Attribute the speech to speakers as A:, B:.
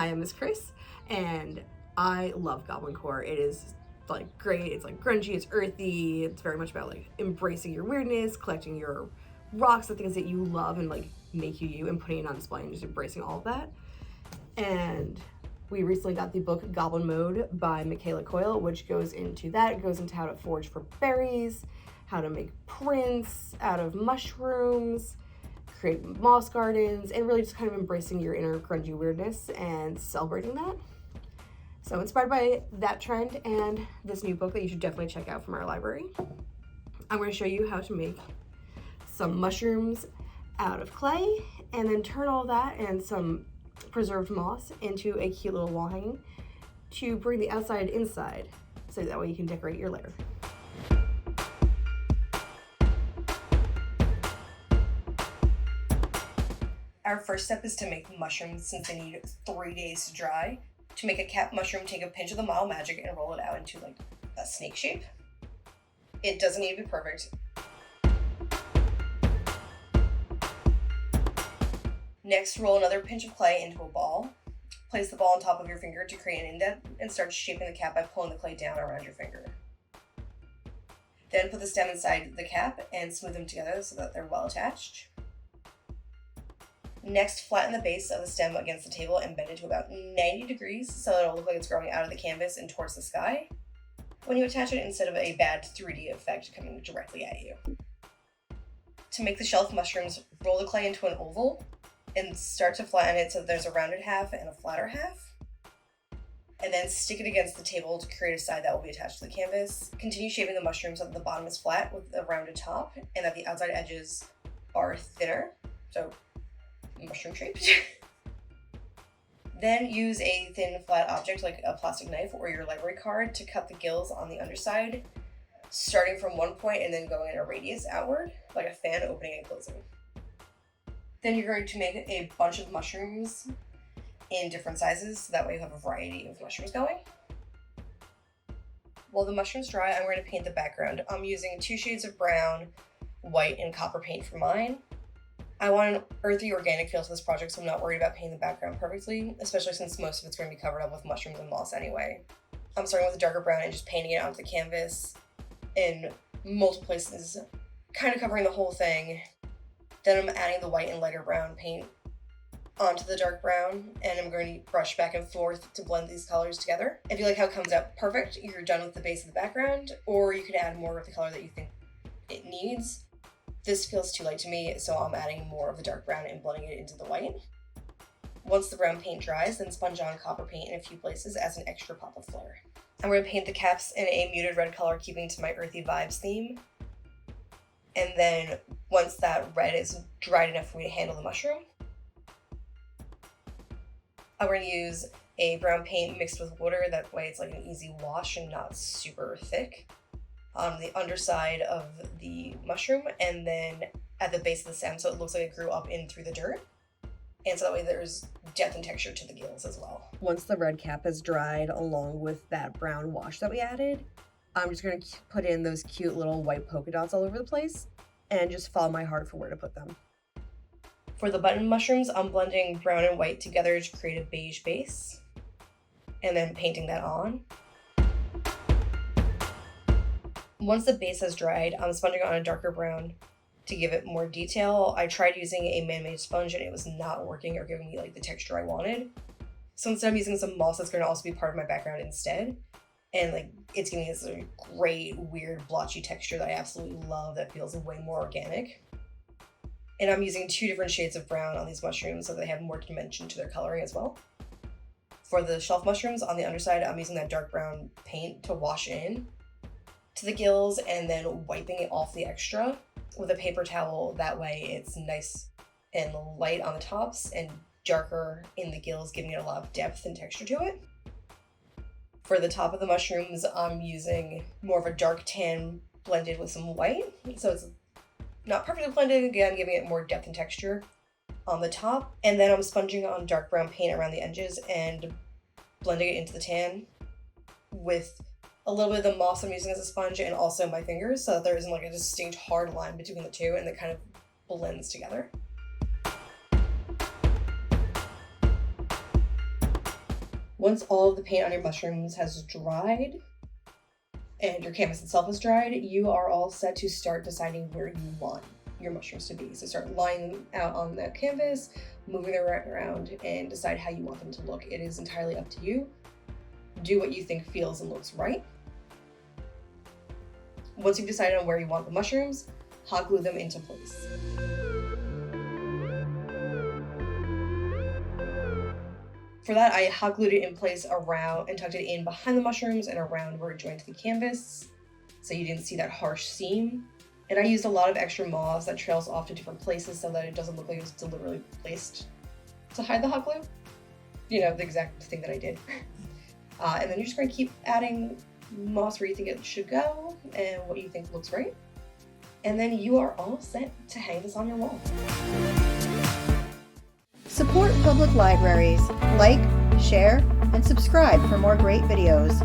A: Hi, I'm Miss Chris, and I love Goblin Core. It is like great, it's like grungy, it's earthy, it's very much about like embracing your weirdness, collecting your rocks, the things that you love and like make you, and putting it on display and just embracing all of that. And we recently got the book Goblin Mode by Michaela Coyle, which goes into that. It goes into how to forage for berries, how to make prints out of mushrooms, create moss gardens, and really just kind of embracing your inner grungy weirdness and celebrating that. So inspired by that trend and this new book that you should definitely check out from our library, I'm going to show you how to make some mushrooms out of clay and then turn all that and some preserved moss into a cute little wall hanging to bring the outside inside, so that way you can decorate your lair. Our first step is to make the mushrooms, since they need 3 days to dry. To make a cap mushroom, take a pinch of the Mild Magic and roll it out into like a snake shape. It doesn't need to be perfect. Next, roll another pinch of clay into a ball. Place the ball on top of your finger to create an indent and start shaping the cap by pulling the clay down around your finger. Then put the stem inside the cap and smooth them together so that they're well attached. Next, flatten the base of the stem against the table and bend it to about 90 degrees so that it'll look like it's growing out of the canvas and towards the sky when you attach it, instead of a bad 3D effect coming directly at you. To make the shelf mushrooms, roll the clay into an oval and start to flatten it so that there's a rounded half and a flatter half. And then stick it against the table to create a side that will be attached to the canvas. Continue shaping the mushrooms so that the bottom is flat with a rounded top and that the outside edges are thinner, so mushroom shaped. Then use a thin flat object like a plastic knife or your library card to cut the gills on the underside, starting from one point and then going in a radius outward, like a fan opening and closing. Then you're going to make a bunch of mushrooms in different sizes, so that way you have a variety of mushrooms going. While the mushrooms dry, I'm going to paint the background. I'm using 2 shades of brown, white, and copper paint for mine. I want an earthy, organic feel to this project, so I'm not worried about painting the background perfectly, especially since most of it's going to be covered up with mushrooms and moss anyway. I'm starting with a darker brown and just painting it onto the canvas in multiple places, kind of covering the whole thing. Then I'm adding the white and lighter brown paint onto the dark brown, and I'm going to brush back and forth to blend these colors together. If you like how it comes out perfect, you're done with the base of the background, or you could add more of the color that you think it needs. This feels too light to me, so I'm adding more of the dark brown and blending it into the white. Once the brown paint dries, then sponge on copper paint in a few places as an extra pop of flair. I'm going to paint the caps in a muted red color, keeping to my earthy vibes theme. And then once that red is dried enough for me to handle the mushroom, I'm going to use a brown paint mixed with water. That way it's like an easy wash and not super thick on the underside of the mushroom, and then at the base of the stem so it looks like it grew up in through the dirt. And so that way there's depth and texture to the gills as well. Once the red cap is dried along with that brown wash that we added, I'm just going to put in those cute little white polka dots all over the place and just follow my heart for where to put them. For the button mushrooms, I'm blending brown and white together to create a beige base and then painting that on. Once the base has dried, I'm sponging on a darker brown to give it more detail. I tried using a man-made sponge and it was not working or giving me like the texture I wanted. So instead I'm using some moss that's going to also be part of my background instead. And like it's giving this great, weird, blotchy texture that I absolutely love that feels way more organic. And I'm using 2 different shades of brown on these mushrooms so they have more dimension to their coloring as well. For the shelf mushrooms on the underside, I'm using that dark brown paint to wash in to the gills and then wiping it off the extra with a paper towel. That way it's nice and light on the tops and darker in the gills, giving it a lot of depth and texture to it. For the top of the mushrooms, I'm using more of a dark tan blended with some white, so it's not perfectly blended, again giving it more depth and texture on the top. And then I'm sponging on dark brown paint around the edges and blending it into the tan with a little bit of the moss I'm using as a sponge and also my fingers, so that there isn't like a distinct hard line between the two and it kind of blends together. Once all of the paint on your mushrooms has dried and your canvas itself is dried, you are all set to start deciding where you want your mushrooms to be. So start laying them out on the canvas, moving them around, and decide how you want them to look. It is entirely up to you. Do what you think feels and looks right. Once you've decided on where you want the mushrooms, hot glue them into place. For that, I hot glued it in place around and tucked it in behind the mushrooms and around where it joined to the canvas, so you didn't see that harsh seam. And I used a lot of extra moss that trails off to different places so that it doesn't look like it was deliberately placed to hide the hot glue. You know, the exact thing that I did. And then you're just going to keep adding moss where you think it should go and what you think looks right. And then you are all set to hang this on your wall.
B: Support public libraries. Like, share, and subscribe for more great videos.